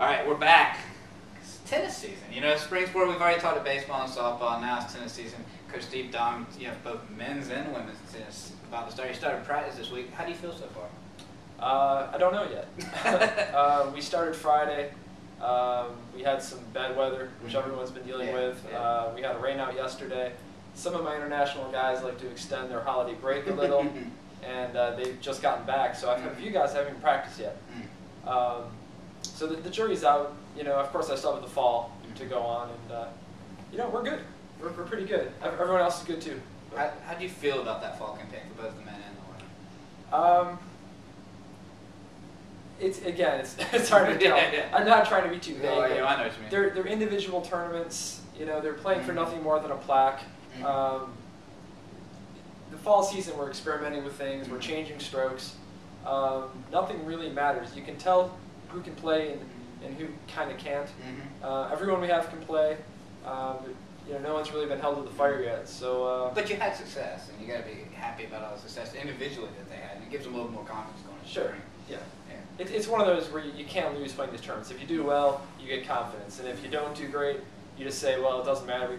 All right, we're back. It's tennis season. You know, spring sport, we've already talked about baseball and softball. Now it's tennis season. Coach Steve Dahm, you have both men's and women's tennis about to start. You started practice this week. How do you feel so far? I don't know yet. We started Friday. We had some bad weather, which everyone's been dealing with. We had a rain out yesterday. Some of my international guys like to extend their holiday break a little, and they've just gotten back. So I've had a few guys haven't even practiced yet. So the jury's out. You know, of course, I still have the fall to go on, and you know, we're good. We're pretty good. Everyone else is good too. How do you feel about that fall campaign for both the men and the women? It's hard to tell. I'm not trying to be too vague. Oh, yeah, I know what you mean. They're individual tournaments. You know, they're playing for nothing more than a plaque. The fall season, we're experimenting with things. We're changing strokes. Nothing really matters. You can tell who can play and who kind of can't. Everyone we have can play. But, you know, no one's really been held to the fire yet. So. But you had success, and you got to be happy about all the success individually that they had, and it gives them a little more confidence going into spring. Yeah. It's one of those where you can't lose playing these tournaments. If you do well, you get confidence, and if you don't do great, you just say, well, it doesn't matter. We're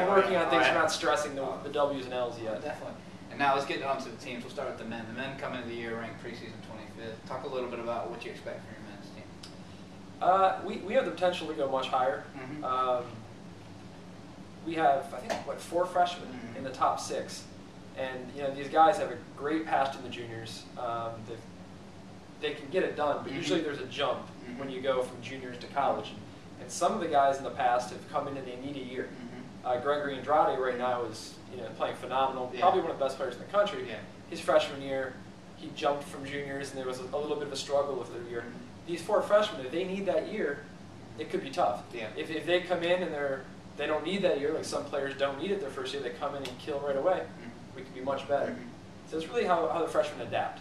working on things. We're not stressing the W's and L's yet. Definitely. And now let's get on to the teams. We'll start with the men. The men come into the year ranked preseason 25th. Talk a little bit about what you expect from your men's team. We have the potential to go much higher. We have, I think, 4 freshmen in the top 6. And you know, these guys have a great past in the juniors. They can get it done, but usually there's a jump when you go from juniors to college. And some of the guys in the past have come in and they need a year. Gregory Andrade right now is playing phenomenal, probably one of the best players in the country. His freshman year, he jumped from juniors, and there was a little bit of a struggle with their year. These 4 freshmen, if they need that year, it could be tough. If they come in and they don't need that year, like some players don't need it their first year, they come in and kill right away, we could be much better. So it's really how the freshmen adapt.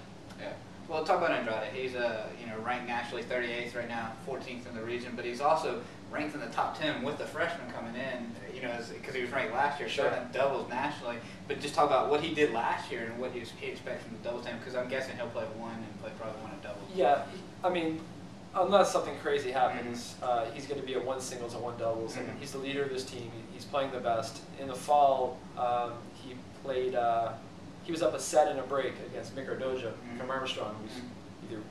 Well, talk about Andrade. He's ranked nationally 38th right now, 14th in the region, but he's also ranked in the top 10 with the freshmen coming in. Because he was ranked last year, starting at doubles nationally. But just talk about what he did last year and what he expects from the doubles team. Because I'm guessing he'll play one and play probably one at doubles. Yeah, I mean, unless something crazy happens, he's going to be at 1 singles and 1 doubles. And he's the leader of this team. He's playing the best. In the fall, he played. He was up a set and a break against Mick Doja from Armstrong, who's either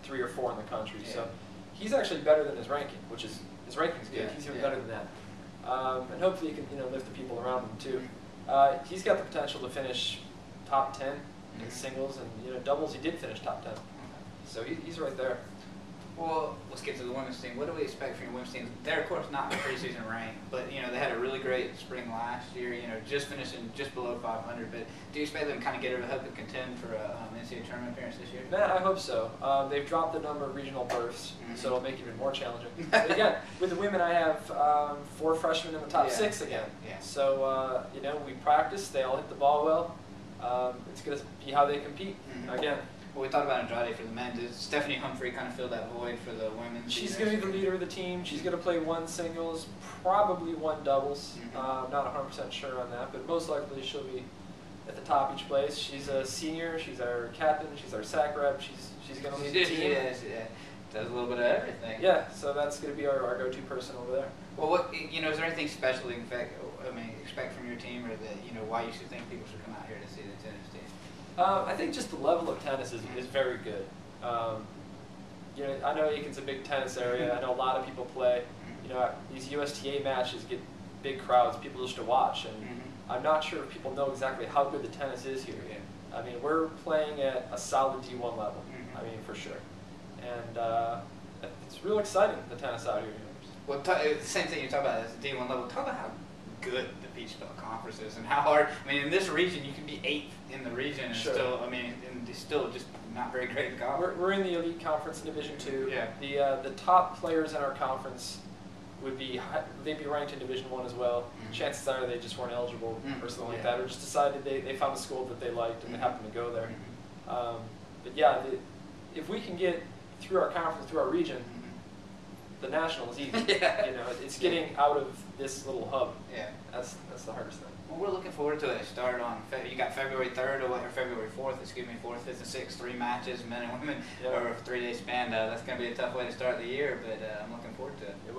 3 or 4 in the country. So he's actually better than his ranking, which is his ranking's good. He's even better than that, and hopefully he can lift the people around him too. He's got the potential to finish top 10 in singles, and doubles he did finish top 10. So he's right there. Well, let's get to the women's team. What do we expect from your women's team? They're, of course, not in the preseason rank, but they had a really great spring last year. Just finishing just below 500. But do you expect them to kind of get over the hook and contend for an NCAA tournament appearance this year? Man, I hope so. They've dropped the number of regional berths, so it'll make it even more challenging. But again, with the women, I have 4 freshmen in the top 6 again. So we practice. They all hit the ball well. It's going to be how they compete again. Well, we talked about Andrade for the men. Does Stephanie Humphrey kind of fill that void for the women? She's going to be the leader of the team. She's going to play 1 singles, probably 1 doubles. I'm not 100% sure on that, but most likely she'll be at the top each place. She's a senior. She's our captain. She's our sack rep. She's going to lead the team. Does a little bit of everything. Yeah, so that's going to be our go-to person over there. Well, is there anything special you expect from your team, or that why you should think people should come out here to see the tennis team? I think just the level of tennis is very good. I know Aiken's a big tennis area. I know a lot of people play. These USTA matches get big crowds, people just to watch. And I'm not sure if people know exactly how good the tennis is here. I mean, we're playing at a solid D1 level. I mean, for sure. And it's real exciting, the tennis out here. Well, the same thing you talk about is the D1 level. Talk about how good the Peach Belt Conference is and how hard. I mean, in this region, you can be 8th in the region and still just not very great in the conference. We're in the elite conference in Division II. The top players in our conference they'd be ranked in Division I as well. Chances are they just weren't eligible or something like that, or just decided they found a school that they liked and they happened to go there. But yeah, if we can get through our conference, through our region, the national is easy. It's getting out of this little hub. That's the hardest thing. Well, we're looking forward to it. It started on you got February 3rd or February 4th, excuse me, 4th, 5th, and 6th, 3 matches, men and women, Yep. over a 3-day span. That's going to be a tough way to start the year, but I'm looking forward to it. It